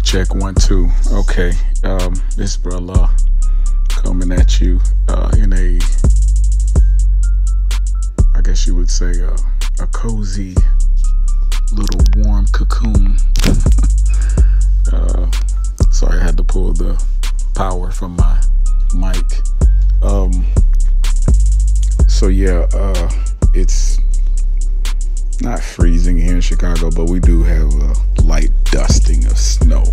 Check 1 2. Okay, this brother coming at you in a, I guess you would say, a cozy little warm cocoon. Sorry, I had to pull the power from my mic. So yeah, it's not freezing here in Chicago, but we do have a light dusting of snow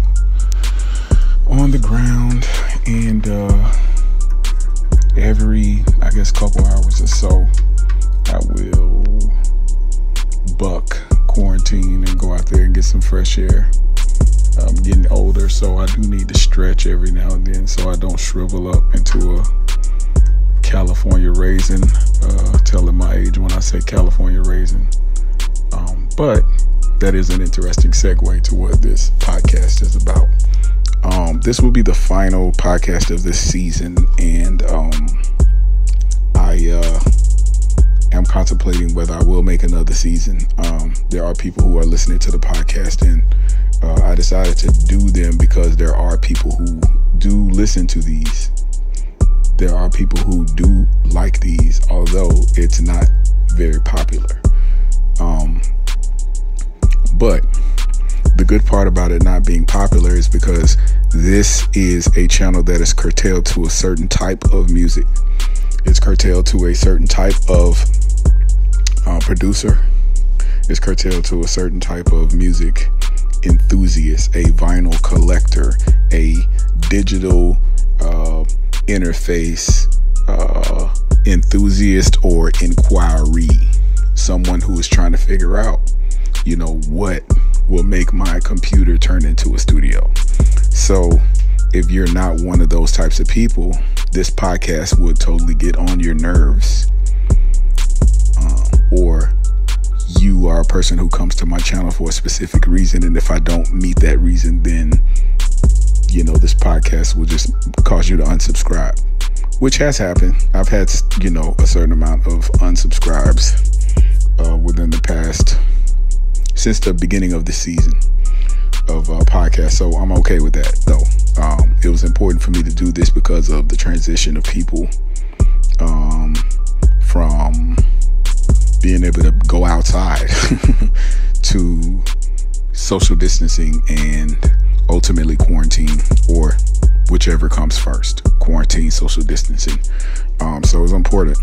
on the ground, and every, I guess, couple hours or so I will buck quarantine and go out there and get some fresh air. I'm getting older, so I do need to stretch every now and then so I don't shrivel up into a California raisin. Telling my age when I say California raisin. But that is an interesting segue to what this podcast is about. This will be the final podcast of this season, and I am contemplating whether I will make another season. There are people who are listening to the podcast, and I decided to do them because there are people who do listen to these. There are people who do like these, although it's not very popular. But the good part about it not being popular is because this is a channel that is curtailed to a certain type of music. It's curtailed to a certain type of producer. It's curtailed to a certain type of music enthusiast, a vinyl collector, a digital interface enthusiast or inquiry, someone who is trying to figure out, what will make my computer turn into a studio. So if you're not one of those types of people, this podcast would totally get on your nerves, or you are a person who comes to my channel for a specific reason, and if I don't meet that reason, then this podcast will just cause you to unsubscribe, which has happened. I've had a certain amount of unsubscribes within the past, since the beginning of the season of podcast, so I'm okay with that though. It was important for me to do this because of the transition of people from being able to go outside to social distancing and ultimately quarantine, or whichever comes first, quarantine, social distancing. So it was important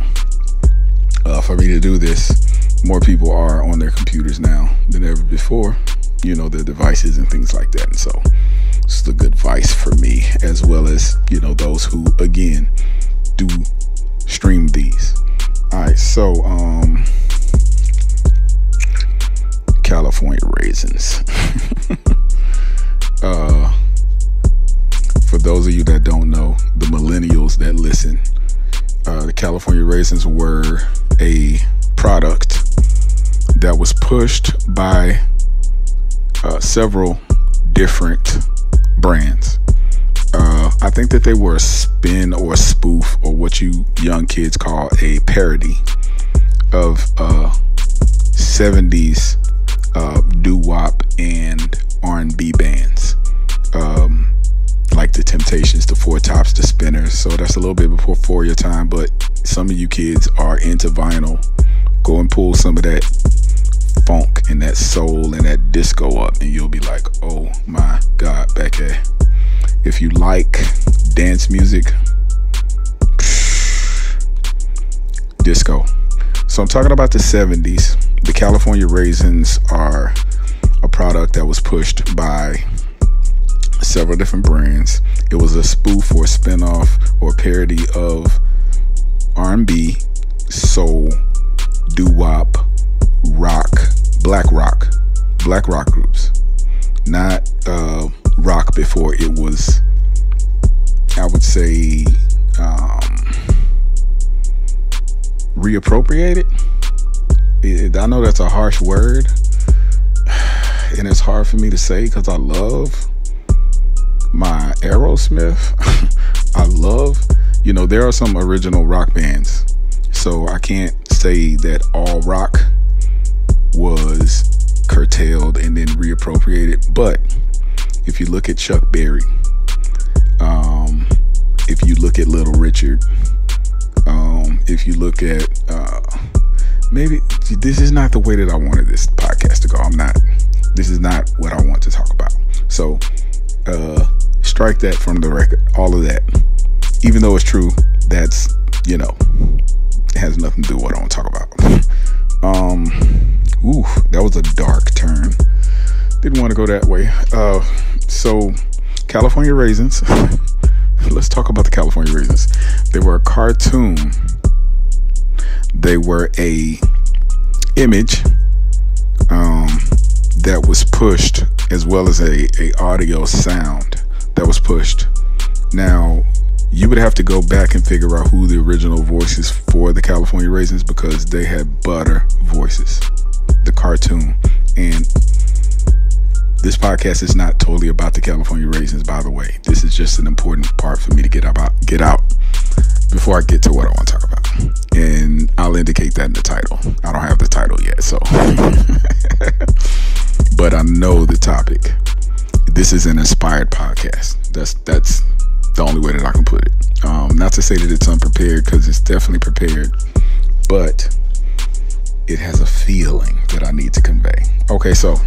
for me to do this. More people are on their computers now than ever before, their devices and things like that. And so this is a good advice for me, as well as, those who, again, do stream these. All right, so California Raisins. For those of you that don't know, the millennials that listen, the California Raisins were a product that was pushed by several different brands. I think that they were a spin or a spoof, or what you young kids call a parody of 70's doo-wop and R&B bands, like the Temptations, the Four Tops, the Spinners. So that's a little bit before your time, but some of you kids are into vinyl. Go and pull some of that funk and that soul and that disco up, and you'll be like, oh my God, Becky. If you like dance music, disco. So I'm talking about the 70's. The California Raisins are a product that was pushed by several different brands. It was a spoof or spin-off or parody of R&B, soul, doo-wop, rock, black rock groups. Not rock before it was, I would say, reappropriated. I know that's a harsh word, and it's hard for me to say because I love my Aerosmith. I love, there are some original rock bands, so I can't say that all rock was curtailed and then reappropriated, but if you look at Chuck Berry, if you look at Little Richard, if you look at maybe this is not the way that I wanted this podcast to go. This is not what I want to talk about. So strike that from the record. All of that, even though it's true, that's, it has nothing to do with what I want to talk about. That was a dark turn. Didn't want to go that way. So California Raisins. Let's talk about the California Raisins. They were a cartoon. They were a image that was pushed, as well as a audio sound that was pushed. Now, you would have to go back and figure out who the original voices for the California Raisins, because they had butter voices, the cartoon. And this podcast is not totally about the California Raisins, by the way. This is just an important part for me to get out before I get to what I want to talk about. And I'll indicate that in the title. I don't have the title yet, so but I know the topic. This is an inspired podcast. That's the only way that I can put it. Not to say that it's unprepared, because it's definitely prepared, but it has a feeling that I need to convey. Okay, so,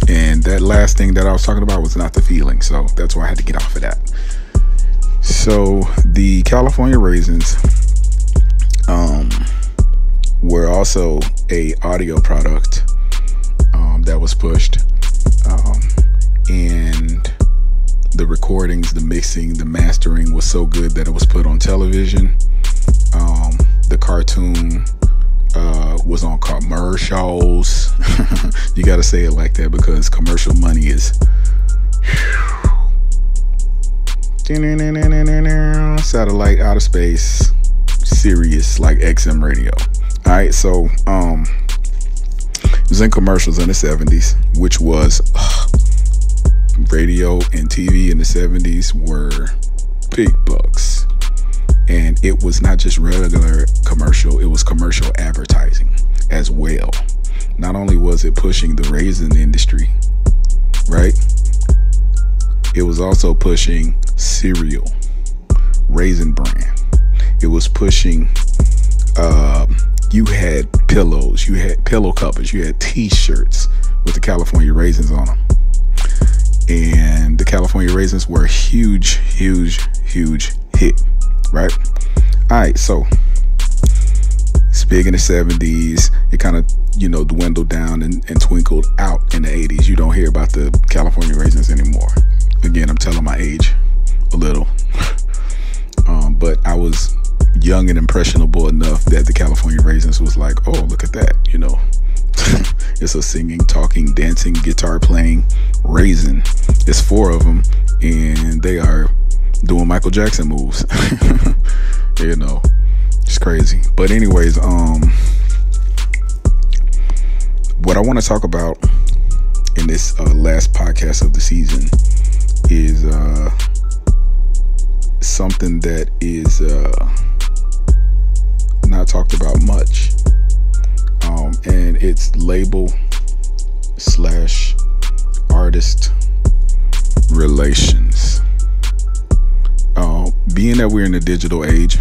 and that last thing that I was talking about was not the feeling, so that's why I had to get off of that. So the California Raisins were also a audio product that was pushed, and the recordings, the mixing, the mastering was so good that it was put on television. The cartoon was on commercials. You got to say it like that, because commercial money is satellite, outer space, Sirius, like XM radio. All right, so it was in commercials in the 70s, which was radio and TV in the 70s were big bucks. And it was not just regular commercial, it was commercial advertising as well. Not only was it pushing the raisin industry, right? It was also pushing cereal, Raisin Bran. It was pushing, you had pillows, you had pillow covers, you had t-shirts with the California Raisins on them. And the California Raisins were a huge hit, right? All right, so it's big in the 70s. It kind of, dwindled down and twinkled out in the 80s. You don't hear about the California Raisins anymore. Again, I'm telling my age a little. But I was young and impressionable enough that the California Raisins was like, oh, look at that, It's a singing, talking, dancing, guitar playing raisin. It's 4 of them, and they are doing Michael Jackson moves. It's crazy. But anyways, what I want to talk about in this last podcast of the season is something that is not talked about much, and it's label/artist relations. Being that we're in the digital age,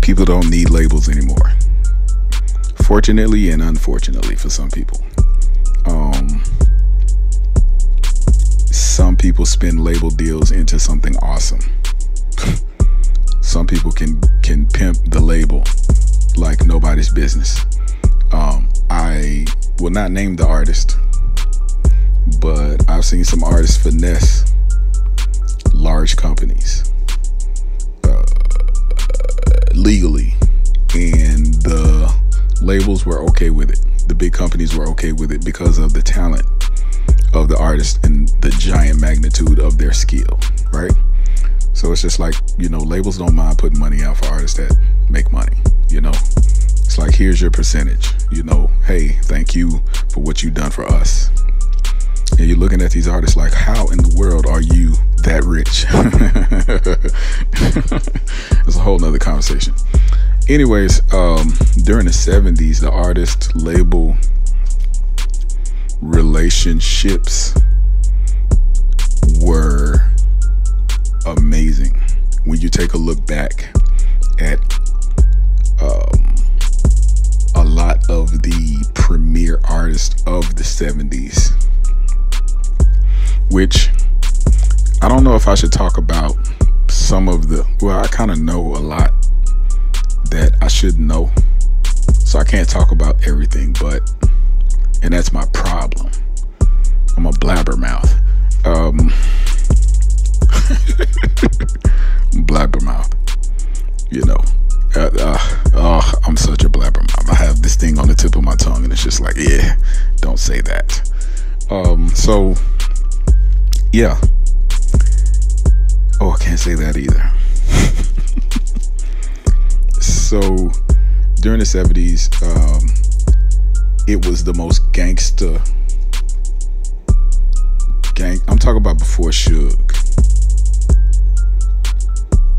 people don't need labels anymore, fortunately and unfortunately for some people. Some people spin label deals into something awesome. Some people can pimp the label like nobody's business. I will not name the artist, but I've seen some artists finesse large companies legally, and the labels were okay with it. The big companies were okay with it because of the talent of the artist and the giant magnitude of their skill, right? So it's just like, labels don't mind putting money out for artists that make money. It's like, here's your percentage, hey, thank you for what you've done for us. And you're looking at these artists like, how in the world are you that rich? It's a whole nother conversation. Anyways, during the 70s, the artist label relationships which I don't know if I should talk about some of the, well, I kind of know a lot that I shouldn't know, so I can't talk about everything, and that's my problem. I'm a blabbermouth. Blabbermouth, you know. I'm such a blabbermouth. I have this thing on the tip of my tongue, and it's just like, yeah, don't say that. So yeah. Oh, I can't say that either. So during the 70s, it was the most gangsta I'm talking about before Suge.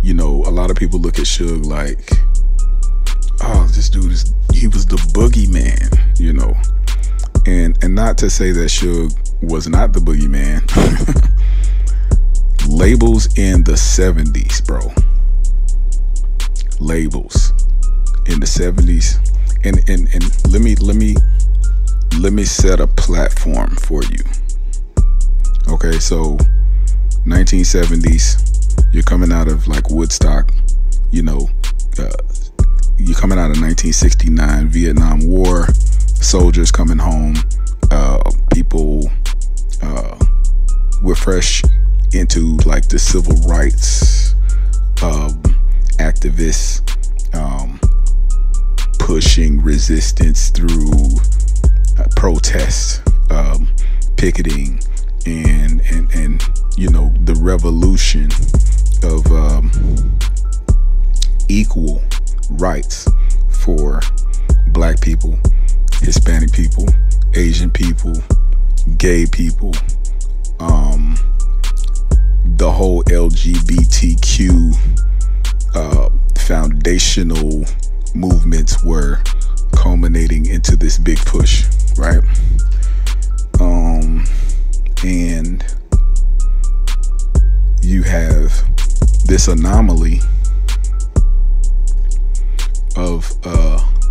You know, a lot of people look at Suge like, oh, this dude he was the boogeyman, you know. And not to say that Suge was not the boogeyman. Labels in the 70s, bro. Labels in the 70s. And let me set a platform for you. Okay, so 1970s, you're coming out of like Woodstock, you know, you're coming out of 1969, Vietnam War, soldiers coming home, people were fresh into like the civil rights activists, pushing resistance through protests, picketing, and you know, the revolution of equal rights for black people, Hispanic people, Asian people, gay people, the whole LGBTQ foundational movements were culminating into this big push, right? And you have this anomaly of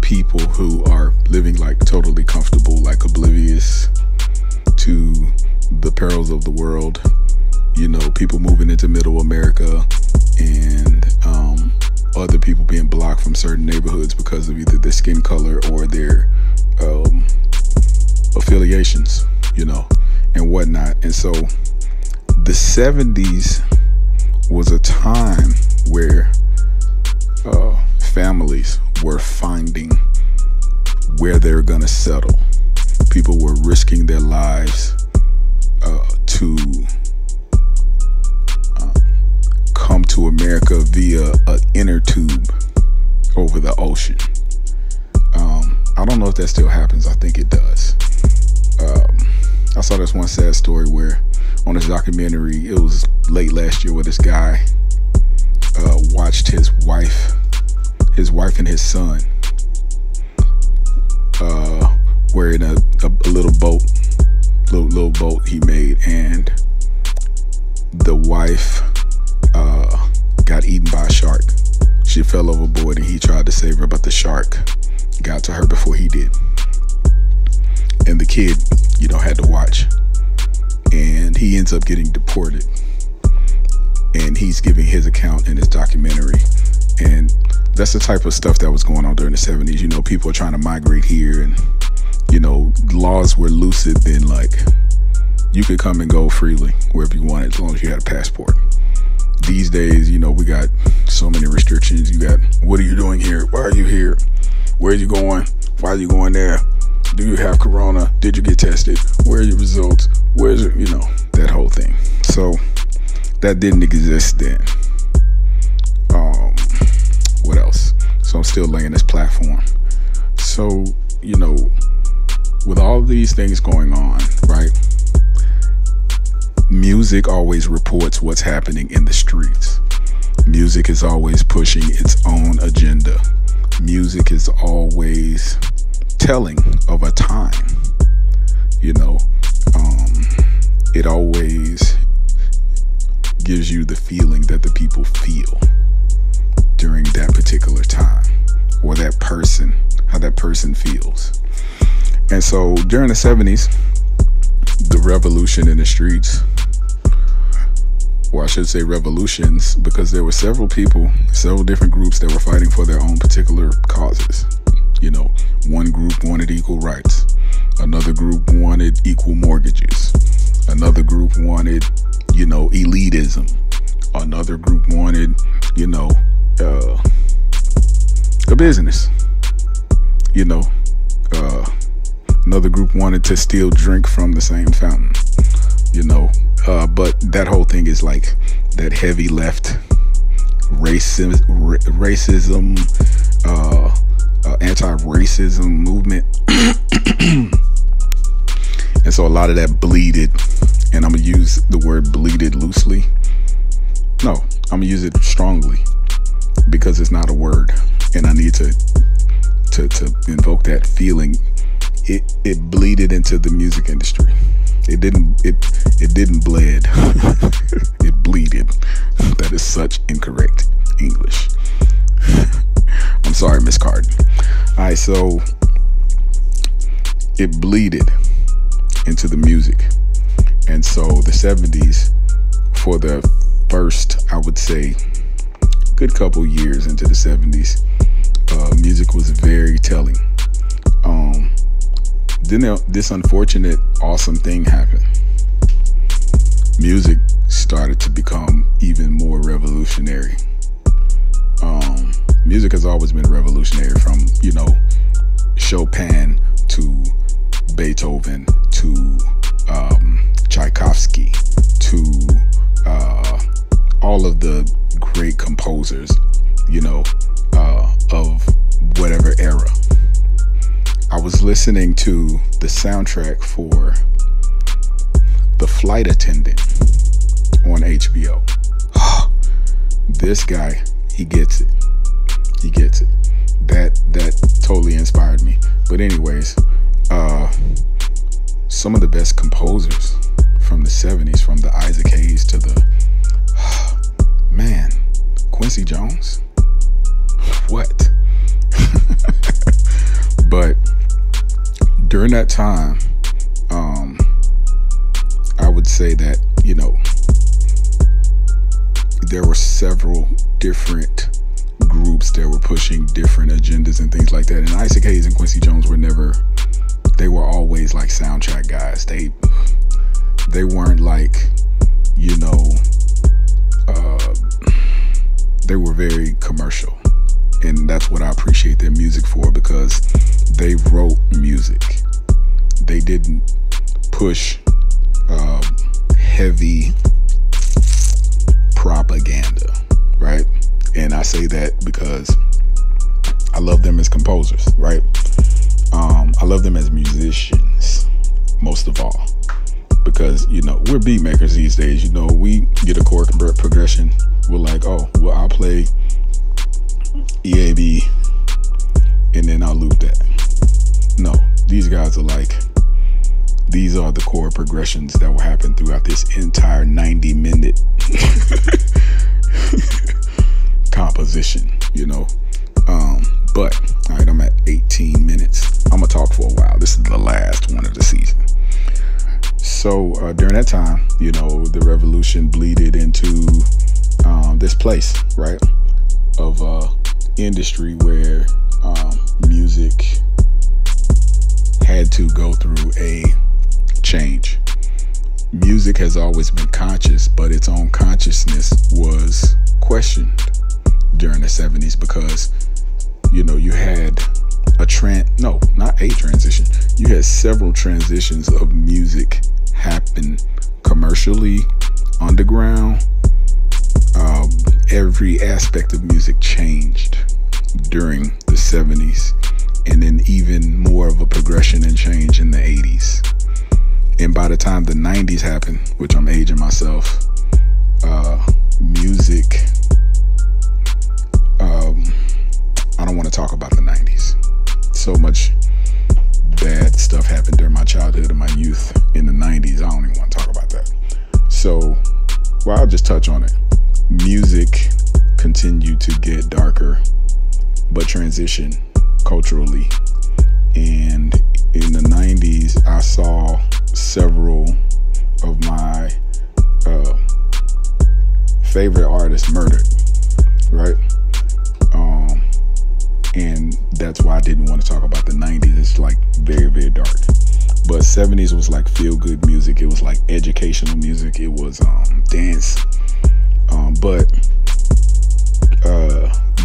people who are living like totally comfortable, like oblivious to the perils of the world. You know, people moving into middle America, and other people being blocked from certain neighborhoods because of either their skin color or their affiliations, you know, and whatnot. And so the 70s was a time where families were finding where they're gonna settle. People were risking their lives to come to America via an inner tube over the ocean. I don't know if that still happens. I think it does. I saw this one sad story where on this documentary, it was late last year, where this guy watched his wife and his son were in a little boat, little boat he made, and the wife got eaten by a shark. She fell overboard and he tried to save her, but the shark got to her before he did. And the kid, you know, had to watch. And he ends up getting deported. And he's giving his account in his documentary. And that's the type of stuff that was going on during the 70s. You know, people are trying to migrate here, and, you know, laws were lucid then, like, you could come and go freely wherever you wanted as long as you had a passport. These days, you know, we got so many restrictions. You got, what are you doing here? Why are you here? Where are you going? Why are you going there? Do you have corona? Did you get tested? Where are your results? Where's it? You know, that whole thing. So that didn't exist then. What else? So I'm still laying this platform. So, you know, with all these things going on, right? Music always reports what's happening in the streets. Music is always pushing its own agenda. Music is always telling of a time, you know. It always gives you the feeling that the people feel during that particular time, or that person, how that person feels. And so during the 70s, the revolution in the streets or I should say revolutions, because there were several people, several different groups that were fighting for their own particular causes. You know, one group wanted equal rights. Another group wanted equal mortgages. Another group wanted, you know, elitism. Another group wanted, you know, a business. You know, another group wanted to still drink from the same fountain. You know, but that whole thing is like that heavy left racism, anti-racism movement. And so a lot of that bleeded, and I'm gonna use the word bleeded loosely. No, I'm gonna use it strongly because it's not a word, and I need to invoke that feeling. It bleeded into the music industry. It didn't bled. It bleeded. That is such incorrect English. I'm sorry, Miss Carden. All right, so it bleeded into the music. And so the 70s, for the first, I would say, good couple years into the 70s, music was very telling. Then this unfortunate, awesome thing happened. Music started to become even more revolutionary. Music has always been revolutionary, from, you know, Chopin to Beethoven to Tchaikovsky to all of the great composers, you know, of whatever era. I was listening to the soundtrack for The Flight Attendant on HBO. This guy, he gets it. He gets it. That totally inspired me. But anyways, some of the best composers from the 70s, from the AKAIs to the man, Quincy Jones. What? But during that time, I would say that, you know, there were several different groups that were pushing different agendas and things like that. And AKAIs and Quincy Jones were never, they were always like soundtrack guys. They weren't like, you know, they were very commercial. And that's what I appreciate their music for, because they wrote music. They didn't push heavy propaganda, right? And I say that because I love them as composers, right? I love them as musicians, most of all, because, you know, we're beat makers these days. You know, we get a chord progression. We're like, oh, well, I'll play EAB and then I'll loop that. No, these guys are like, these are the chord progressions that will happen throughout this entire 90-minute composition, you know. But all right, I'm at 18 minutes. I'm gonna talk for a while. This is the last one of the season. So during that time, you know, the revolution bleeded into this place, right, of industry where music had to go through a change. Music has always been conscious, but its own consciousness was questioned during the 70s, because, you know, you had transition. You had several transitions of music happen commercially, underground. Every aspect of music changed during the 70s, and then even more of a progression and change in the 80s. And by the time the 90s happened, which I'm aging myself, music, I don't want to talk about the 90s. So much bad stuff happened during my childhood and my youth in the 90s. I don't even want to talk about that. So, well, I'll just touch on it. Music continued to get darker, but transition culturally. And in the 90s, I saw several of my favorite artist murdered, right? And that's why I didn't want to talk about the 90s. It's like very, very dark. But 70s was like feel good music. It was like educational music. It was dance. But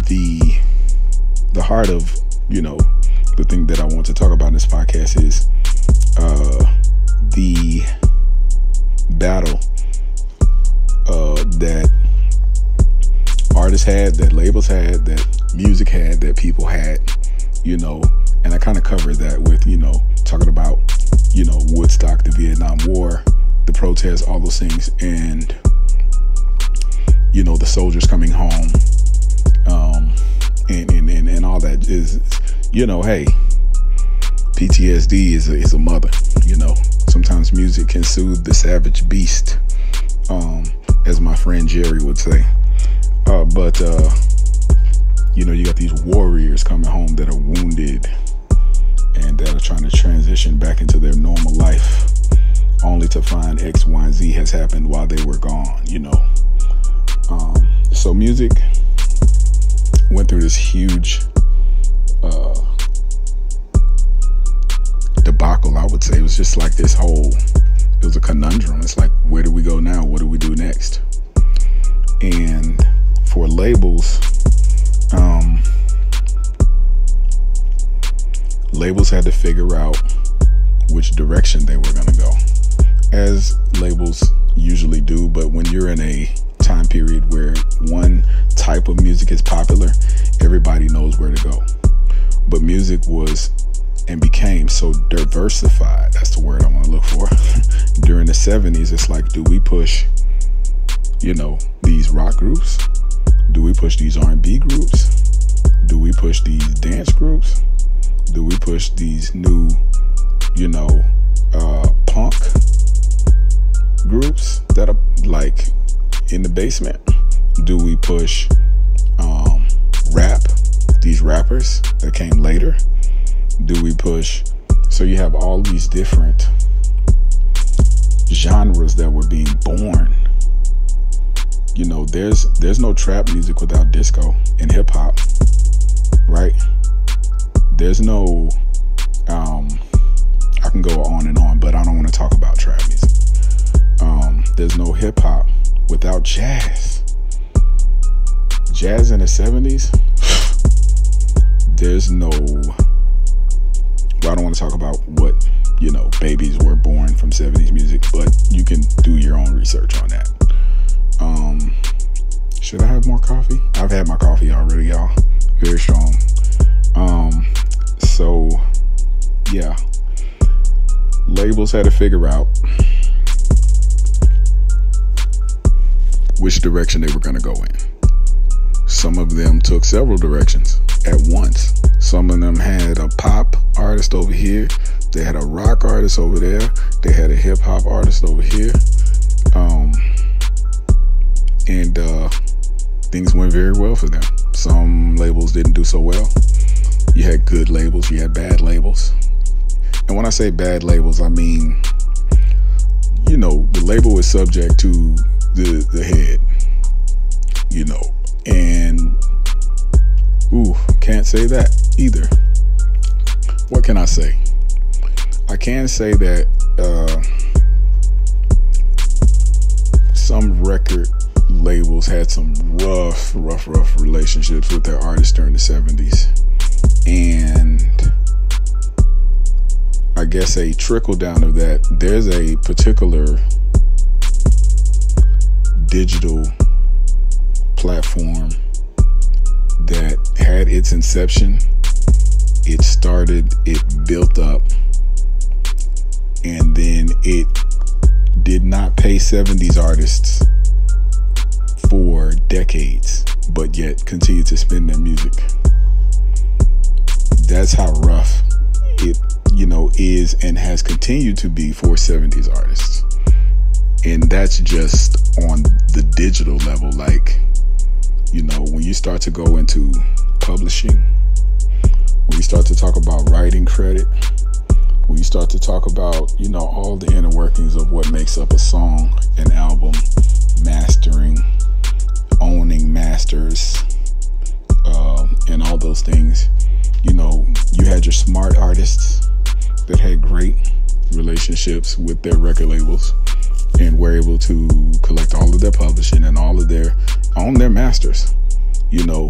the heart of, you know, the thing that I want to talk about in this podcast is the battle that artists had, that labels had, that music had, that people had, you know. And I kind of covered that with, you know, talking about, you know, Woodstock, the Vietnam War, the protests, all those things, and, you know, the soldiers coming home, and all that is, you know, hey, PTSD is a mother, you know. Sometimes music can soothe the savage beast, as my friend Jerry would say. But you know, you got these warriors coming home that are wounded and that are trying to transition back into their normal life, only to find X, Y, and Z has happened while they were gone, you know. So music went through this huge debacle, I would say. It was just like this whole, it was a conundrum. It's like, where do we go now? What do we do next? And for labels, labels had to figure out which direction they were going to go, as labels usually do. But when you're in a time period where one type of music is popular, everybody knows where to go. But music was and became so diversified, that's the word I want to look for. During the 70s, it's like, do we push, you know, these rock groups? Do we push these R&B groups? Do we push these dance groups? Do we push these new, you know, punk groups that are like in the basement? Do we push rap, these rappers that came later? Do we push? So you have all these different genres that were being born. You know, there's no trap music without disco and hip hop, right? There's no I can go on and on, but I don't want to talk about trap music. There's no hip hop without jazz. Jazz in the 70s, there's no, well, I don't want to talk about what, you know, babies were born from 70s music, but you can do your own research on that. Should I have more coffee? I've had my coffee already, y'all. Very strong. So yeah, labels had to figure out which direction they were going to go in. Some of them took several directions at once. Some of them had a pop artist over here, they had a rock artist over there, they had a hip hop artist over here, and things went very well for them. Some labels didn't do so well. You had good labels, you had bad labels. And when I say bad labels, I mean, you know, the label is subject to the head, you know, and can't say that either. What can I say? I can say that some record labels had some rough relationships with their artists during the 70s. And I guess a trickle down of that, there's a particular digital platform that had its inception. It started, it built up, and then it did not pay 70s artists for decades, but yet continued to spin their music. That's how rough it, you know, is and has continued to be for 70s artists. And that's just on the digital level. Like, you know, when you start to go into publishing, when you start to talk about writing credit, when you start to talk about, you know, all the inner workings of what makes up a song, an album, mastering, masters, and all those things. You know, you had your smart artists that had great relationships with their record labels and were able to collect all of their publishing and all of their own their masters. You know,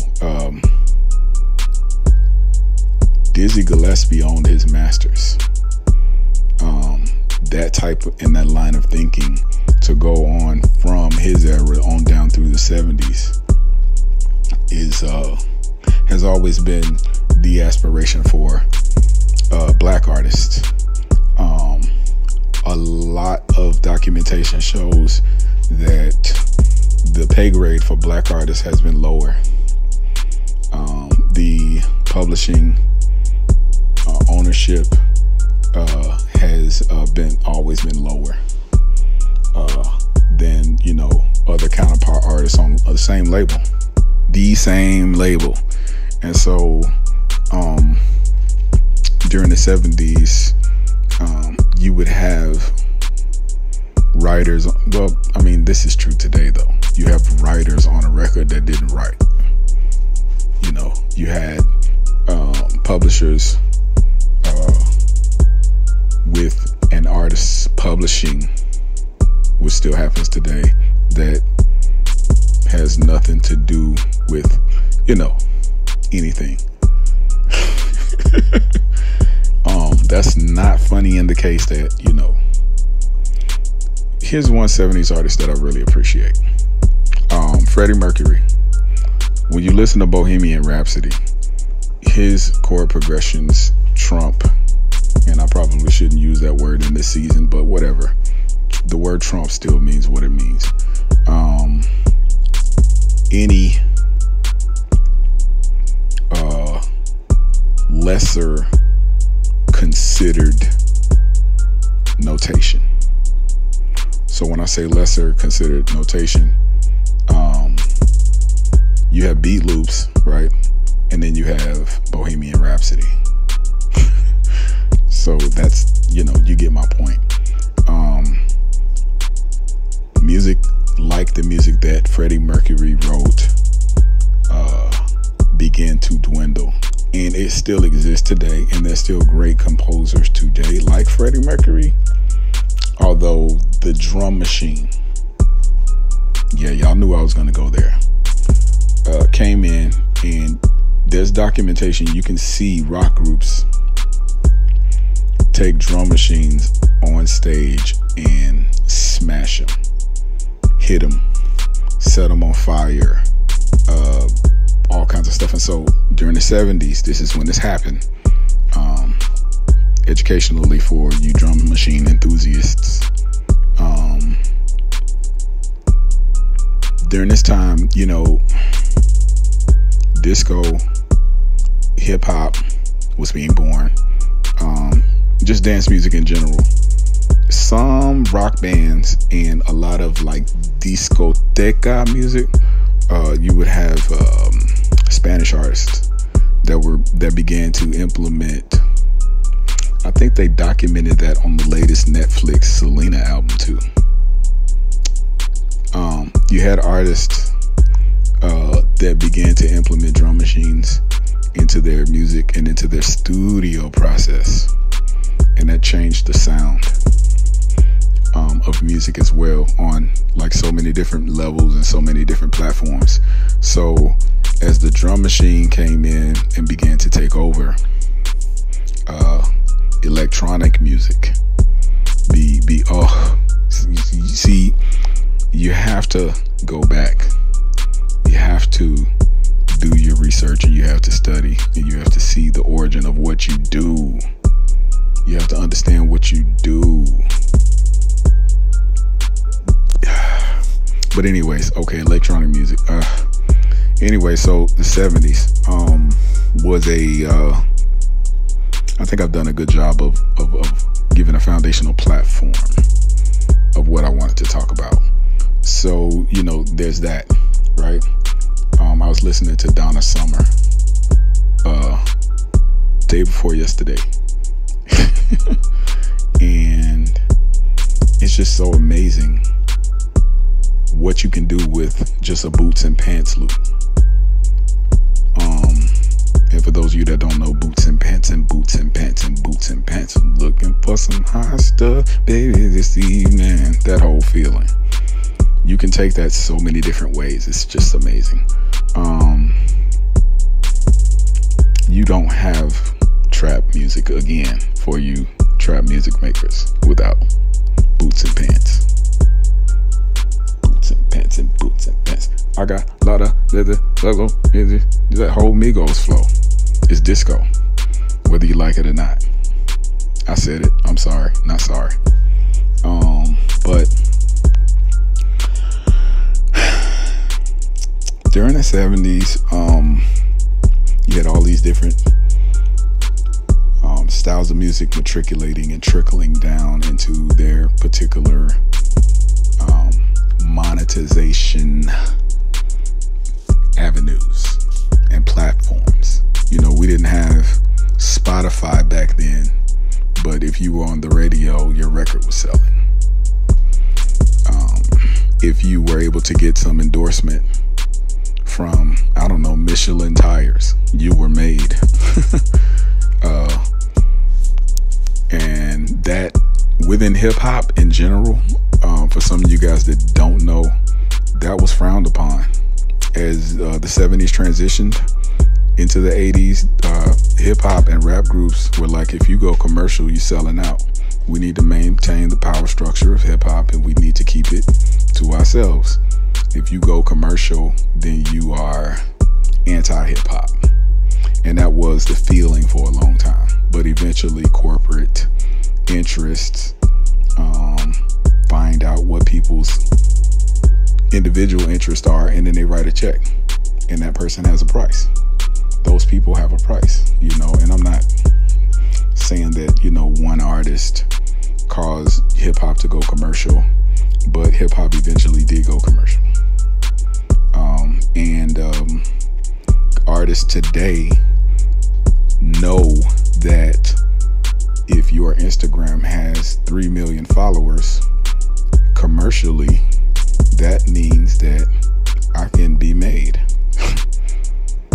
Dizzy Gillespie owned his masters. That type of, in that line of thinking, to go on from his era on down through the 70s is has always been the aspiration for black artists. A lot of documentation shows that the pay grade for black artists has been lower. The publishing ownership has always been lower than, you know, other counterpart artists on the same label. And so during the 70s, you would have writers. Well, I mean, this is true today though. You have writers on a record that didn't write. You know, you had publishers with an artist publishing, which still happens today, that has nothing to do with, you know, anything. That's not funny in the case that, you know, here's one 70s artist that I really appreciate. Freddie Mercury. When you listen to Bohemian Rhapsody, his chord progressions trump, and I probably shouldn't use that word in this season, but whatever. The word trump still means what it means. Any lesser considered notation. So when I say lesser considered notation, you have beat loops, right? And then you have Bohemian Rhapsody. So that's, you know, you get my point. Music like the music that Freddie Mercury wrote began to dwindle, and it still exists today, and there's still great composers today like Freddie Mercury, although the drum machine, yeah, y'all knew I was gonna go there, came in, and there's documentation. You can see rock groups take drum machines on stage and smash them, hit them, set them on fire, all kinds of stuff. And so during the 70s, this is when this happened, educationally for you drum machine enthusiasts. During this time, you know, disco, hip hop was being born, just dance music in general. Some rock bands and a lot of like discoteca music. You would have Spanish artists that began to implement. I think they documented that on the latest Netflix Selena album too. You had artists that began to implement drum machines into their music and into their studio process, and that changed the sound of music as well, on like so many different levels and so many different platforms. So as the drum machine came in and began to take over, electronic music see, you have to go back, you have to do your research, and you have to study, and you have to see the origin of what you do. You have to understand what you do. But anyways, okay, electronic music. Anyway, so the 70s was I think I've done a good job of giving a foundational platform of what I wanted to talk about. So, you know, there's that, right? I was listening to Donna Summer day before yesterday. And it's just so amazing what you can do with just a boots and pants loop. And for those of you that don't know, boots and pants and boots and pants and boots and pants. I'm looking for some hot stuff, baby, this evening. That whole feeling. You can take that so many different ways. It's just amazing. You don't have trap music again for you trap music makers without boots and pants. Boots and pants and boots and pants. I got a lot of leather, that whole Migos flow. It's disco, whether you like it or not. I said it. I'm sorry. Not sorry. But during the 70s, you had all these different styles of music matriculating and trickling down into their particular monetization avenues and platforms. You know, we didn't have Spotify back then, but if you were on the radio, your record was selling. If you were able to get some endorsement from, I don't know, Michelin tires, you were made. And that within hip hop in general, for some of you guys that don't know, that was frowned upon. As the 70s transitioned into the 80s, hip hop and rap groups were like, if you go commercial, you're selling out. We need to maintain the power structure of hip hop, and we need to keep it to ourselves. If you go commercial, then you are anti-hip hop. And that was the feeling for a long time. But eventually corporate interests find out what people's individual interests are, and then they write a check, and that person has a price. Those people have a price, you know. And I'm not saying that, you know, one artist caused hip hop to go commercial, but hip hop eventually did go commercial. And artists today know that if your Instagram has 3 million followers commercially, that means that I can be made.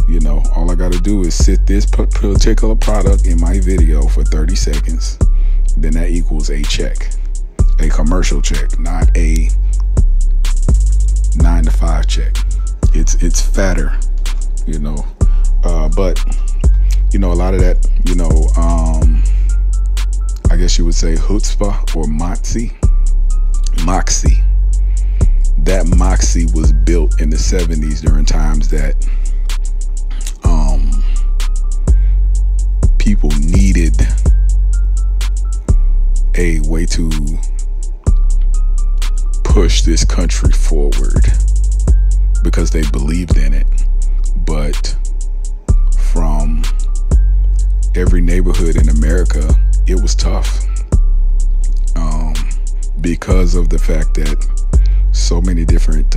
You know, all I gotta do is sit this particular product in my video for 30 seconds. Then that equals a check, a commercial check, not a 9-to-5 check. It's fatter, you know. But you know, a lot of that, you know, I guess you would say chutzpah or moxie. That moxie was built in the 70s during times that people needed a way to push this country forward because they believed in it. But from every neighborhood in America, it was tough because of the fact that so many different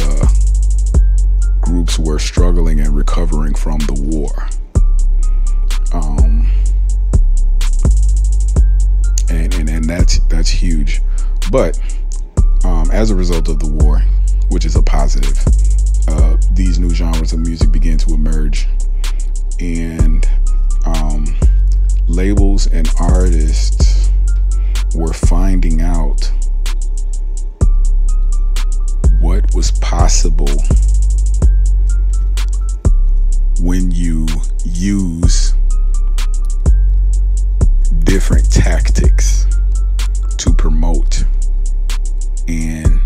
groups were struggling and recovering from the war. And that's huge. But as a result of the war, which is a positive, these new genres of music began to emerge, and labels and artists were finding out what was possible when you use different tactics to promote. And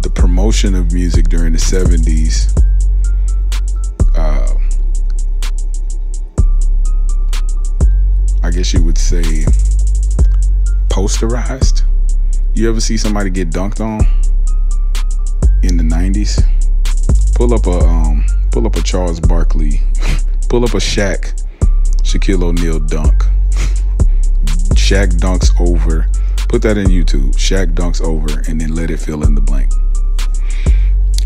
the promotion of music during the 70s I guess you would say posterized. You ever see somebody get dunked on in the 90s? Pull up a Charles Barkley, pull up a Shaquille O'Neal dunk. Shaq dunks over, put that in YouTube. Shaq dunks over, and then let it fill in the blank.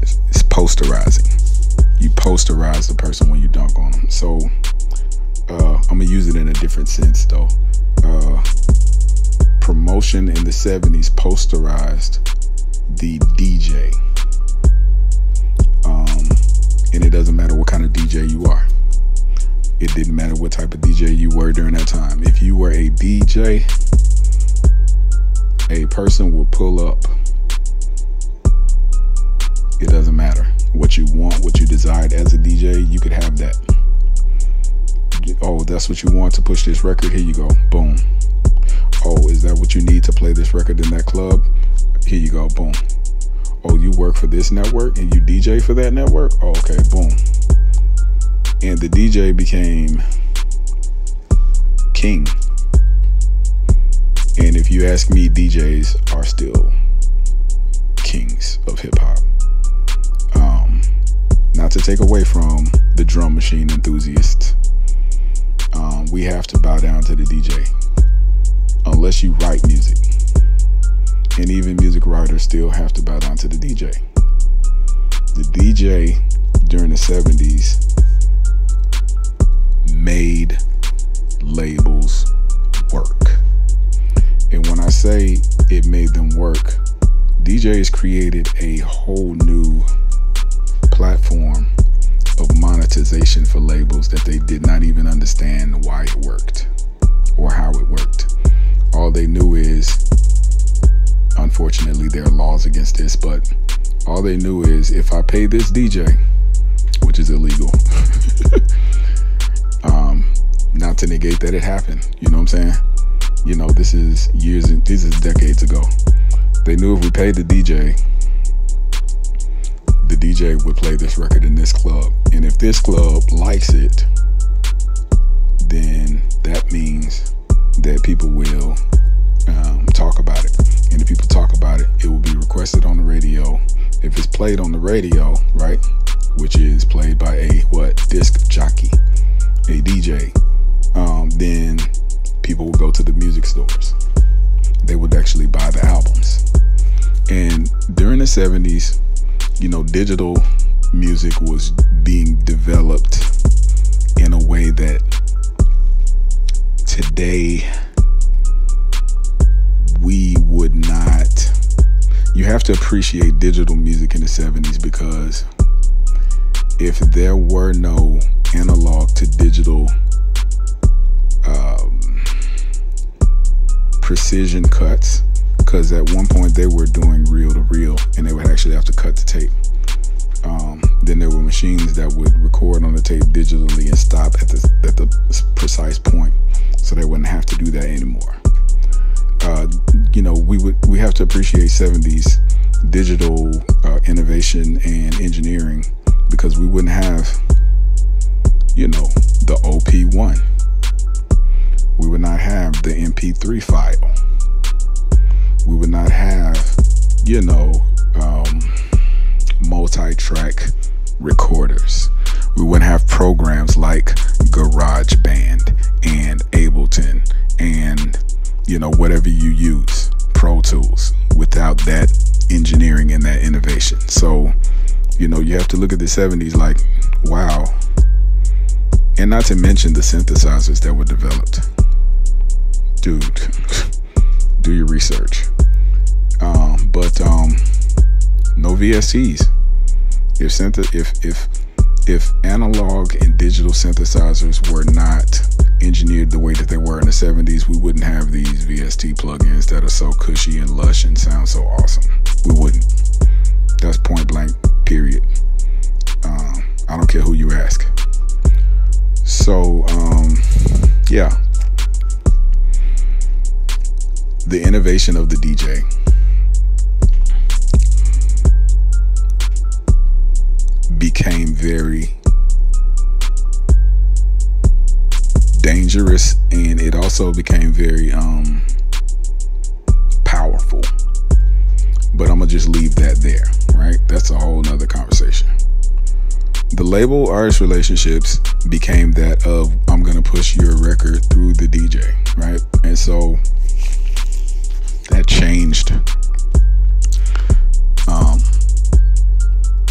It's posterizing. You posterize the person when you dunk on them. So I'm gonna use it in a different sense though. Promotion in the 70s posterized the DJ. And it doesn't matter what kind of DJ you are. It didn't matter what type of DJ you were during that time. If you were a DJ, a person will pull up. It doesn't matter what you want, what you desired as a DJ, you could have that. Oh, that's what you want to push this record? Here you go. Boom. Oh, is that what you need to play this record in that club? Here you go. Boom. Oh, you work for this network and you DJ for that network? Oh, okay. Boom. And the DJ became king. And if you ask me, DJs are still kings of hip hop. Not to take away from the drum machine enthusiasts. We have to bow down to the DJ. Unless you write music. And even music writers still have to bow down to the DJ. The DJ during the 70s made labels work. And when I say it made them work, DJs created a whole new platform of monetization for labels that they did not even understand why it worked or how it worked. All they knew is, unfortunately, there are laws against this, but all they knew is if I pay this DJ, which is illegal, not to negate that it happened, you know what I'm saying? You know, this is decades ago. They knew if we paid the DJ would play this record in this club. And if this club likes it, then that means that people will talk about it. And if people talk about it, it will be requested on the radio. If it's played on the radio, right, which is played by a disc jockey, a DJ, then people will go to the music stores. They would actually buy the albums. And during the 70s, you know, digital music was being developed in a way that today we would not. You have to appreciate digital music in the 70s, because if there were no analog to digital precision cuts, because at one point they were doing reel to reel and they would actually have to cut the tape. Then there were machines that would record on the tape digitally and stop at the precise point, so they wouldn't have to do that anymore. You know, we have to appreciate 70s digital innovation and engineering, because we wouldn't have, you know, the OP1. We would not have the MP3 file. We would not have, you know, multi-track recorders. We wouldn't have programs like GarageBand and Ableton and, you know, whatever you use, Pro Tools, without that engineering and that innovation. So, you know, you have to look at the 70s like, wow. And not to mention the synthesizers that were developed. Dude, do your research. But no VSTs. If analog and digital synthesizers were not engineered the way that they were in the 70s, we wouldn't have these VST plugins that are so cushy and lush and sound so awesome. We wouldn't. That's point blank, period. I don't care who you ask. So, yeah. The innovation of the DJ became very dangerous, and it also became very powerful. But I'm gonna just leave that there, right? That's a whole nother conversation. The label artist relationships became that of, I'm gonna push your record through the DJ, right? And so that changed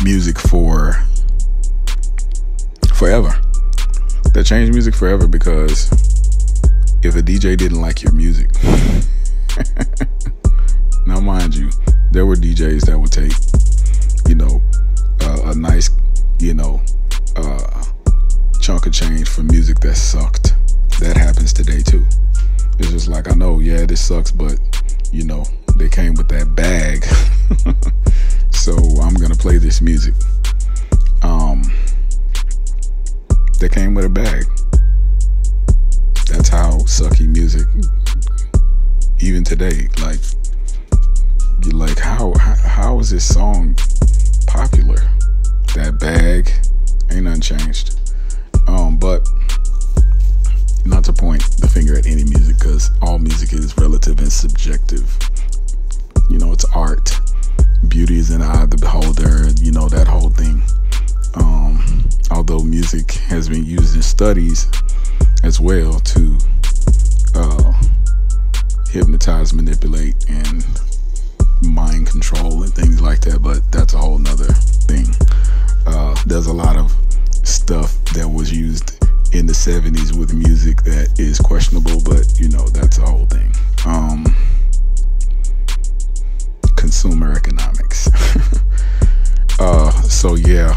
music forever. That changed music forever, because if a DJ didn't like your music, now mind you, there were DJs that would take, you know, a nice, you know, chunk of change for music this sucks, but you know, they came with that bag. So I'm gonna play this music. They came with a bag. That's how sucky music, even today, like, you're like, how is this song popular? That bag, ain't nothing changed. But not to point the finger at any music, because all music is relative and subjective. You know, it's art. Beauty is in the eye of the beholder, you know, that whole thing. Although music has been used in studies as well to hypnotize, manipulate, and mind control and things like that, but that's a whole nother thing. There's a lot of stuff that was used in the 70s with music that is questionable, but you know, that's a whole thing. Consumer economics. So yeah,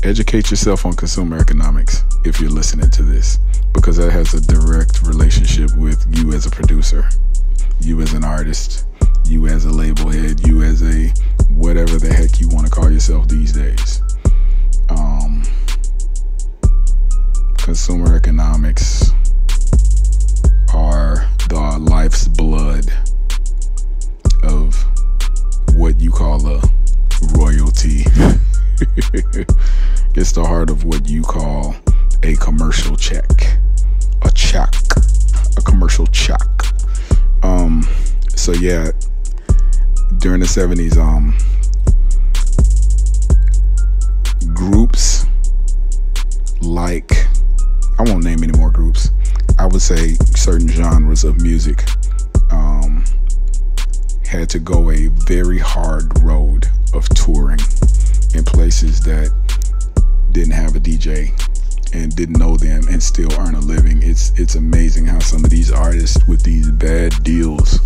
educate yourself on consumer economics if you're listening to this, because that has a direct relationship with you as a producer, you as an artist, you as a label head, you as a whatever the heck you want to call yourself these days. Consumer economics are the life's blood of what you call a royalty. It's the heart of what you call a commercial check. A commercial check. So yeah, during the 70s, groups like, I won't name any more groups, I would say certain genres of music had to go a very hard road of touring in places that didn't have a DJ and didn't know them and still earn a living. It's amazing how some of these artists with these bad deals.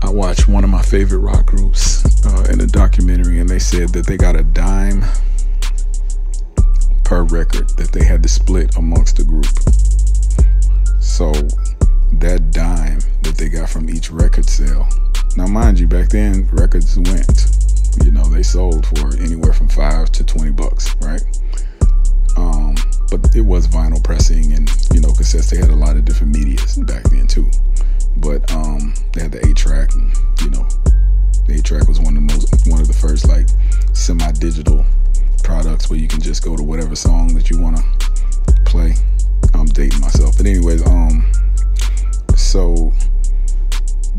I watched one of my favorite rock groups in a documentary, and they said that they got a dime per record that they had to split amongst the group. So that dime that they got from each record sale, now mind you, back then records went, you know, they sold for anywhere from $5 to $20, right? But it was vinyl pressing and, you know, cassettes. They had a lot of different medias back then too. But they had the 8-track, and you know, the 8-track was one of the first like semi-digital products where you can just go to whatever song that you want to play. I'm dating myself, but anyways, so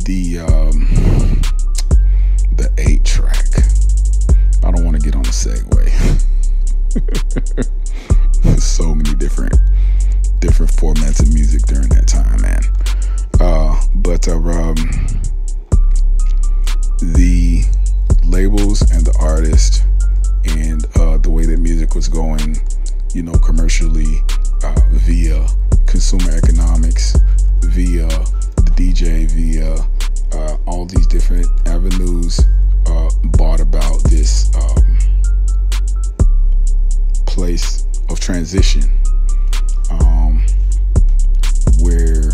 the 8-track, I don't want to get on the segue. So many different formats of music during that time, man. But the labels and the artist and the way that music was going, you know, commercially, via consumer economics, via the DJ, via all these different avenues, brought about this place of transition, where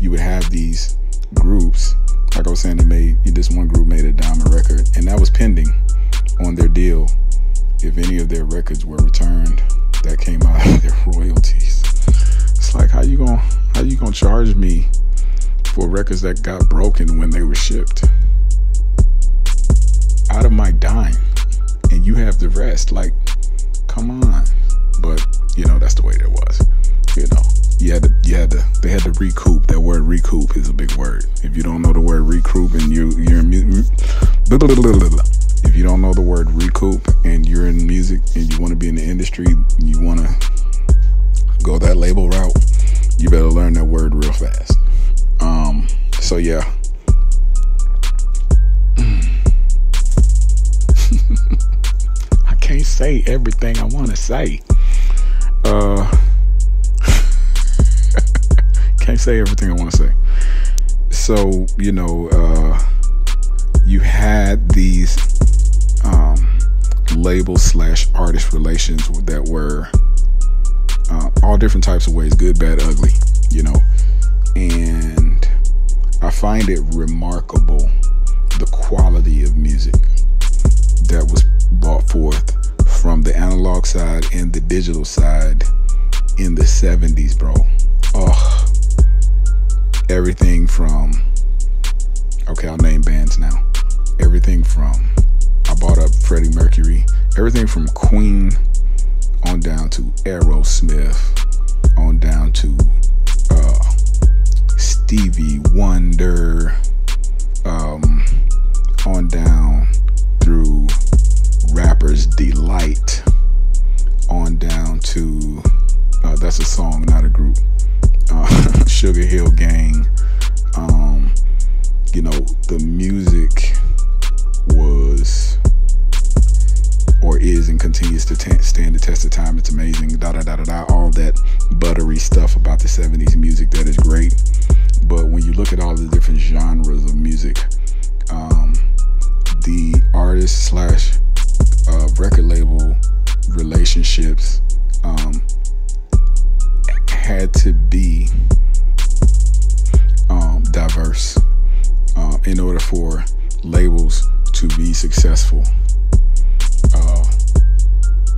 you would have these groups, like I was saying, this one group made a diamond record, and that was pending on their deal. If any of their records were returned, that came out of their royalties. It's like, how you gonna charge me for records that got broken when they were shipped out of my dime, and you have the rest? Like, come on. But you know, that's the way it was. You know, they had to recoup. That word recoup is a big word. If you don't know the word recoup and if you don't know the word recoup and you're in music and you want to be in the industry, you want to go that label route, you better learn that word real fast. So yeah. I can't say everything I want to say. Can't say everything I want to say. So, you know, you had these label / artist relations that were all different types of ways, good, bad, ugly, you know. And I find it remarkable, the quality of music that was brought forth from the analog side and the digital side in the 70s, bro. Oh, everything from, okay, I'll name bands now. Everything from, I brought up Freddie Mercury, everything from Queen on down to Aerosmith, on down to Stevie Wonder, on down through Rapper's Delight, on down to, that's a song, not a group, Sugar Hill Gang. You know, the music was, or is, and continues to stand the test of time. It's amazing, all that buttery stuff about the 70s music that is great. But when you look at all the different genres of music, the artist slash record label relationships had to be diverse in order for labels to be successful.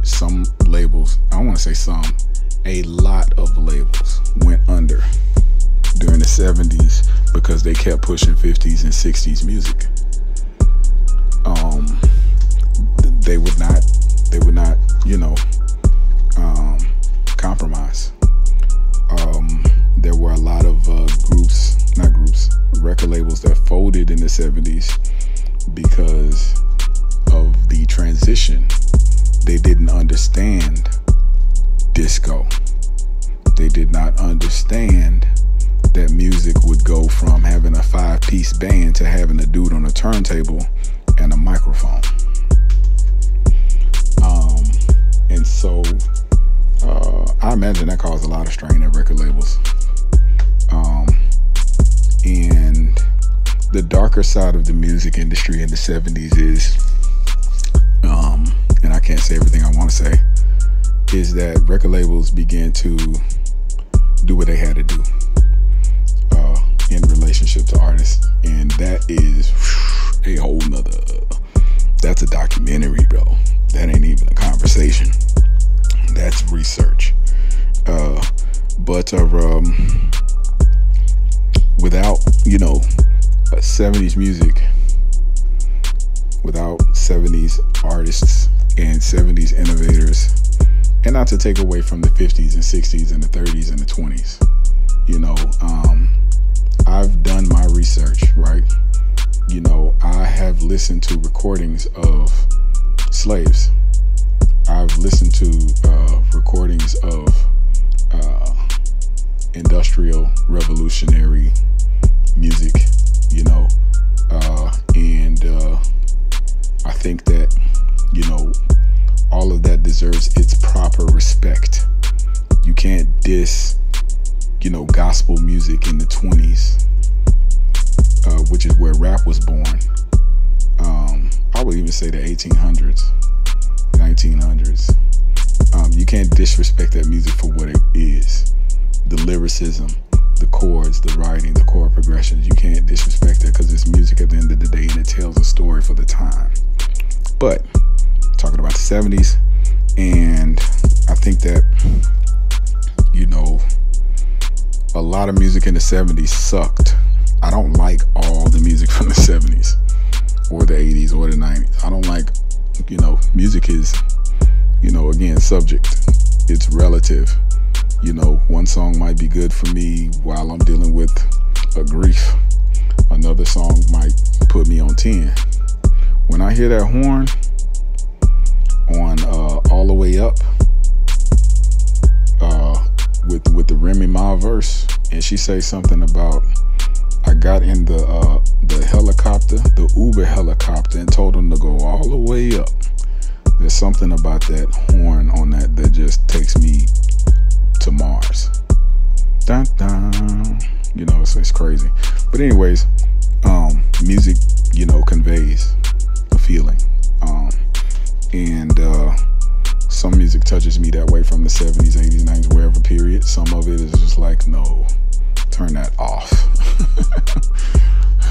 Some labels, I don't want to say some, a lot of labels went under during the 70s because they kept pushing 50s and 60s music. They would not, you know, compromise. There were a lot of record labels that folded in the 70s because of the transition. They didn't understand disco. They did not understand that music would go from having a 5-piece band to having a dude on a turntable and a microphone. And so I imagine that caused a lot of strain at record labels. And the darker side of the music industry in the 70s is, and I can't say everything I want to say, is that record labels began to do what they had to do in relationship to artists. And that is a whole nother, that's a documentary, bro. That ain't even a conversation. That's research. But without, you know, 70s music, without 70s artists and 70s innovators, and not to take away from the 50s and 60s and the 30s and the 20s, you know, I've done my research, right? You know, I have listened to recordings of slaves. I've listened to recordings of industrial revolutionary music, you know, and I think that, you know, all of that deserves its proper respect. You can't diss, you know, gospel music in the 20s, which is where rap was born. I would even say the 1800s, 1900s. You can't disrespect that music for what it is. The lyricism, the chords, the writing, the chord progressions. You can't disrespect that because it's music at the end of the day and it tells a story for the time. But talking about the 70s, and I think that, you know, a lot of music in the 70s sucked. I don't like all the music from the 70s or the 80s or the 90s. I don't like, you know, music is, you know, again, subject. It's relative. You know, one song might be good for me while I'm dealing with a grief. Another song might put me on 10. When I hear that horn on All the Way Up with the Remy Ma verse, and she says something about, I got in the helicopter, the Uber helicopter, and told them to go all the way up. There's something about that horn on that just takes me to Mars. Dun, dun. You know, it's crazy. But anyways, music, you know, conveys a feeling. And Some music touches me that way from the 70s, 80s, 90s, wherever period. Some of it is just like, no, turn that off.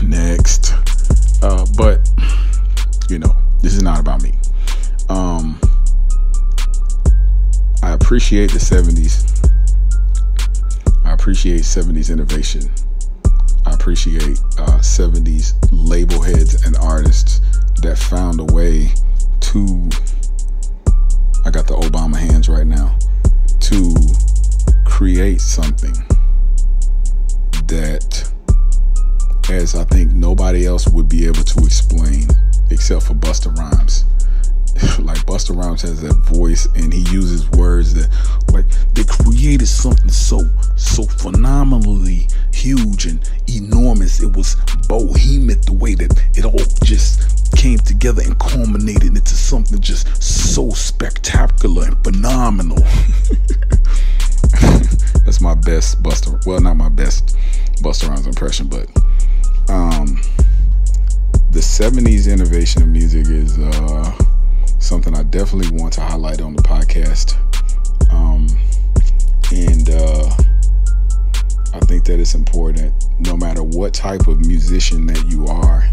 Next. But, you know, this is not about me. I appreciate the 70s. I appreciate 70s innovation. I appreciate 70s label heads and artists that found a way to, I got the Obama hands right now, to create something that, as I think nobody else would be able to explain except for Busta Rhymes. Like, Busta Rhymes has that voice, and he uses words that, like, they created something so phenomenally huge and enormous. It was bohemian the way that it all just came together and culminated into something just so spectacular and phenomenal. That's my best Busta, well, not my best Busta Rhymes impression, but the 70s innovation of music is something I definitely want to highlight on the podcast. And I think that it's important, no matter what type of musician that you are,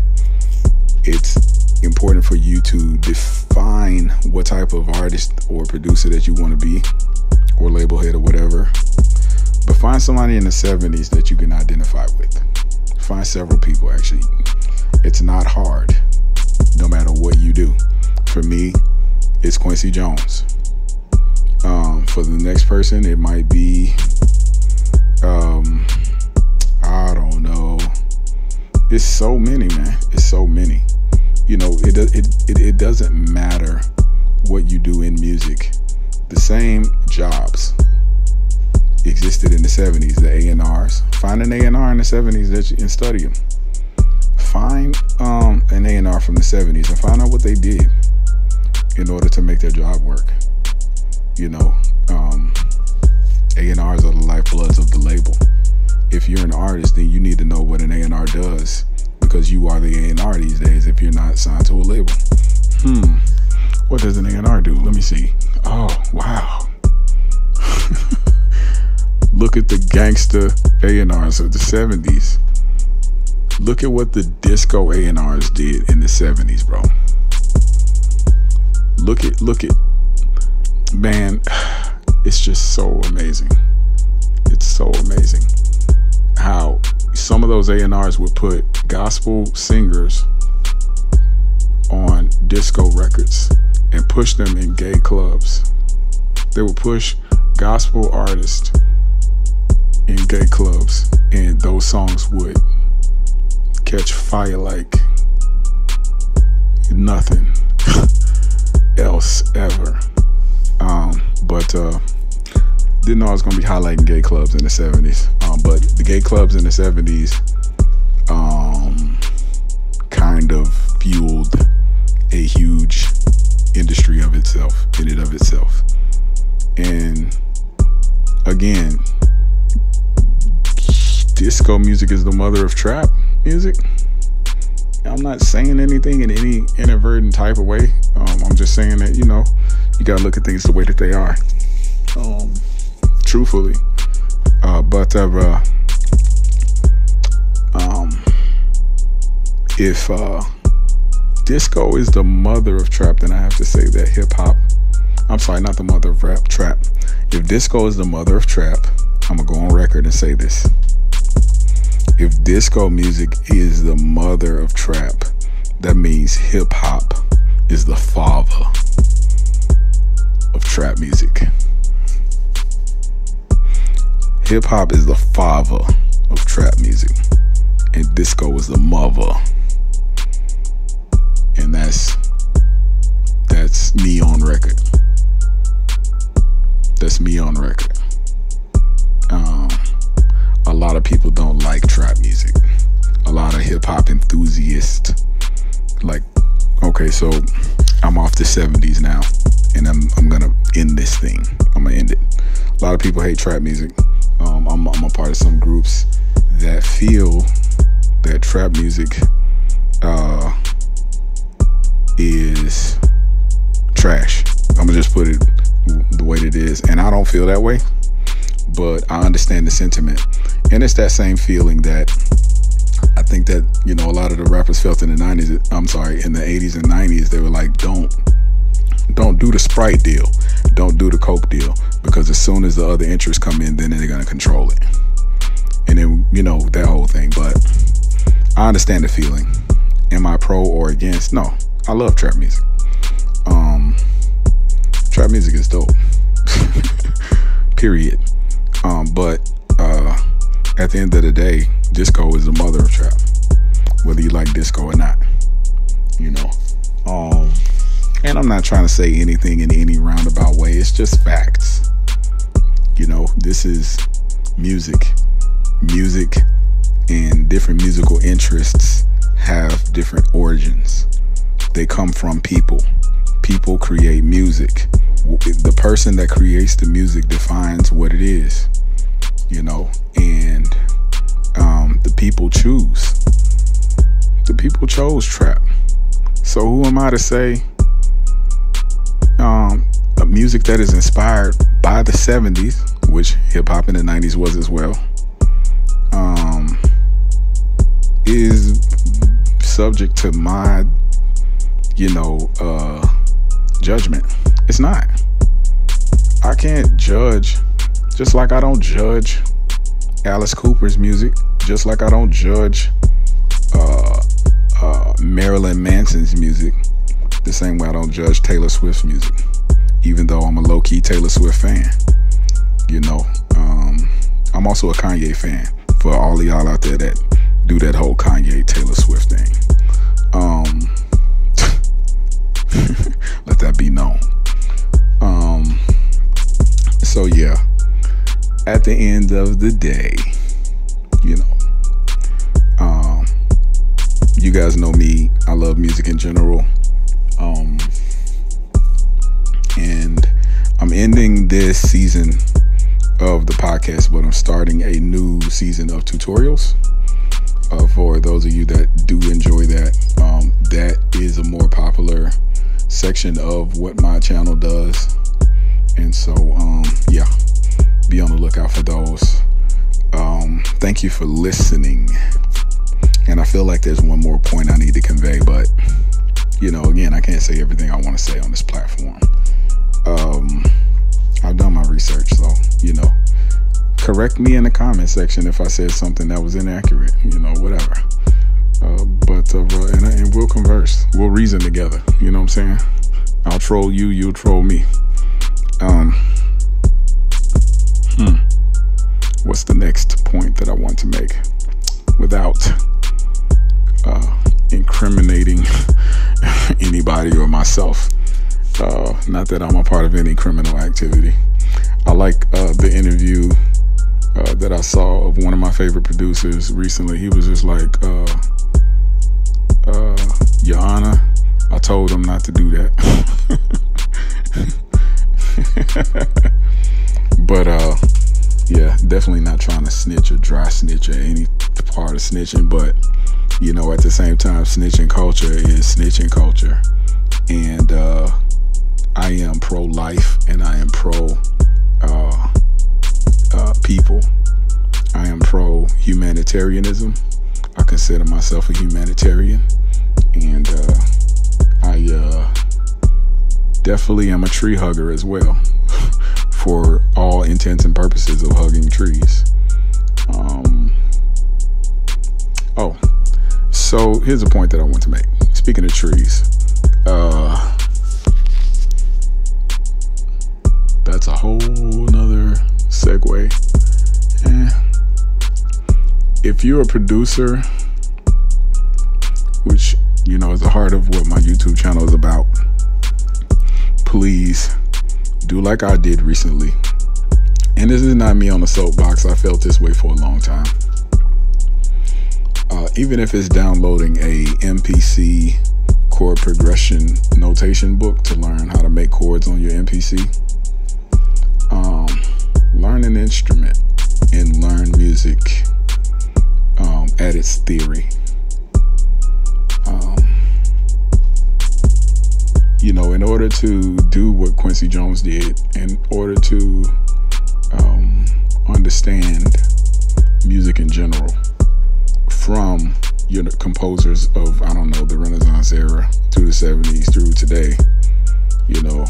it's important for you to define what type of artist or producer that you want to be, or label head or whatever. But find somebody in the 70s that you can identify with. Find several people, actually. It's not hard, no matter what you do. For me, it's Quincy Jones. For the next person, it might be, I don't know. It's so many, man. It's so many. You know, it doesn't matter what you do in music. The same jobs existed in the 70s, the A&Rs. Find an A&R in the 70s and study them. Find an A&R from the 70s and find out what they did in order to make their job work. You know, A&Rs are the lifebloods of the label. If you're an artist, then you need to know what an A&R does, because you are the A&R these days if you're not signed to a label. What does an A&R do? Let me see. Oh, wow. Look at the gangster A&Rs of the 70s. Look at what the disco A&Rs did in the 70s, bro. Look at, man, it's just so amazing. It's so amazing how some of those A&Rs would put gospel singers on disco records and push them in gay clubs. They would push gospel artists in gay clubs, and those songs would catch fire like nothing else ever. But didn't know I was gonna be highlighting gay clubs in the 70s. But the gay clubs in the 70s kind of fueled a huge industry of itself, in and of itself. And again, disco music is the mother of trap music. I'm not saying anything in any inadvertent type of way. I'm just saying that, you know, you gotta look at things the way that they are, truthfully. But if disco is the mother of trap, then I have to say that hip hop, I'm sorry, not the mother of rap, trap. If disco is the mother of trap, I'm gonna go on record and say this. If disco music is the mother of trap, that means hip hop is the father of trap music. Hip hop is the father of trap music, and disco is the mother. And that's me on record. That's me on record. A lot of people don't like trap music. A lot of hip hop enthusiasts, like, okay, so I'm off the 70s now, and I'm gonna end this thing. I'm gonna end it. A lot of people hate trap music. I'm a part of some groups that feel that trap music is trash. I'm gonna just put it way that it is. And I don't feel that way, but I understand the sentiment. And it's that same feeling that I think that, you know, a lot of the rappers felt in the 90s, I'm sorry, in the 80s and 90s. They were like, don't do the Sprite deal. Don't do the Coke deal. Because as soon as the other interests come in, then they're going to control it. And then, you know, that whole thing. But I understand the feeling. Am I pro or against? No. I love trap music. Trap music is dope. Period. But at the end of the day, disco is the mother of trap. Whether you like disco or not. You know. And I'm not trying to say anything in any roundabout way. It's just facts. You know, this is music. Music and different musical interests have different origins. They come from people. People create music. The person that creates the music defines what it is. You know, and the people choose. The people chose trap. So who am I to say a music that is inspired by the 70s, which hip-hop in the 90s was as well, is subject to my, you know, judgment. It's not. I can't judge, just like I don't judge Alice Cooper's music, just like I don't judge Marilyn Manson's music, the same way I don't judge Taylor Swift's music, even though I'm a low-key Taylor Swift fan. You know, I'm also a Kanye fan, for all of y'all out there that do that whole Kanye Taylor Swift thing. Let that be known. So yeah, at the end of the day, you know, you guys know me. I love music in general. And I'm ending this season of the podcast, but I'm starting a new season of tutorials. For those of you that do enjoy that, that is a more popular section of what my channel does. And so, yeah, be on the lookout for those. Thank you for listening. And I feel like there's one more point I need to convey, but, you know, again, I can't say everything I want to say on this platform. I've done my research, so, you know, correct me in the comment section if I said something that was inaccurate, you know, whatever. And we'll converse. We'll reason together. You know what I'm saying? I'll troll you, you'll troll me. What's the next point that I want to make without incriminating anybody or myself? Not that I'm a part of any criminal activity. I like the interview that I saw of one of my favorite producers recently. He was just like, Your Honor, I told him not to do that. But yeah, definitely not trying to snitch or dry snitch or any part of snitching, but you know, at the same time, snitching culture is snitching culture. And I am pro-life and I am pro-people. I am pro-humanitarianism. I consider myself a humanitarian. And I definitely am a tree hugger as well, for all intents and purposes of hugging trees. So here's a point that I want to make. Speaking of trees, that's a whole nother segue. If you're a producer, which, you know, is the heart of what my YouTube channel is about, please do like I did recently. And this is not me on the soapbox. I felt this way for a long time. Even if it's downloading a MPC chord progression notation book to learn how to make chords on your MPC, learn an instrument and learn music at its theory. you know, in order to do what Quincy Jones did, in order to understand music in general from, you know, composers of, I don't know, the Renaissance era through the 70s through today, you know,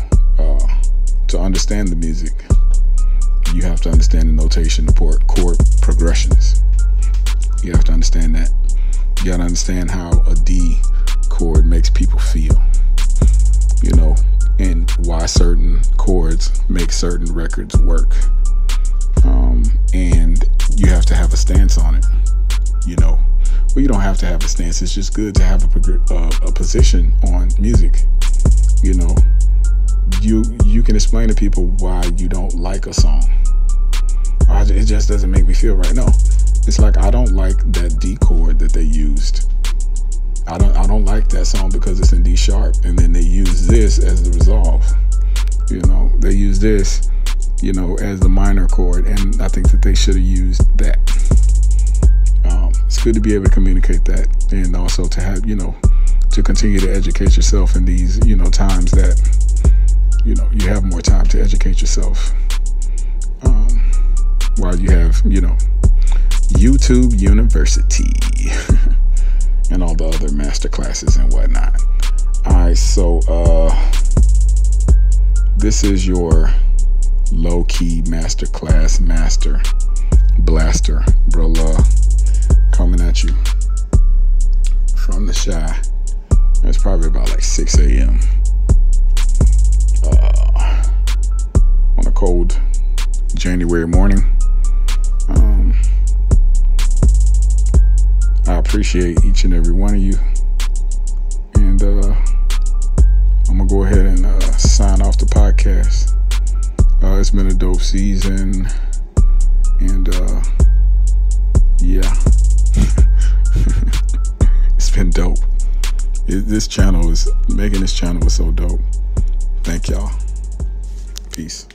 to understand the music, you have to understand the notation, the chord progressions. You have to understand that. You got to understand how a D chord makes people feel, you know, and why certain chords make certain records work. And you have to have a stance on it, you know. Well, you don't have to have a stance. It's just good to have a position on music, you know. You can explain to people why you don't like a song. It just doesn't make me feel right. No, it's like, I don't like that D chord that they used. I don't like that song because it's in D sharp, and then they use this as the resolve. You know, they use this, you know, as the minor chord, and I think that they should have used that. It's good to be able to communicate that, and also to have, you know, to continue to educate yourself in these, you know, times that, you know, you have more time to educate yourself, while you have, you know, YouTube University and all the other master classes and whatnot. All right, so this is your low-key masterclass master blaster, brother, coming at you from the Shy. It's probably about like 6 a.m. On a cold January morning. I appreciate each and every one of you, and I'm gonna go ahead and sign off the podcast. It's been a dope season, and yeah, it's been dope. Making this channel was so dope. Thank y'all. Peace.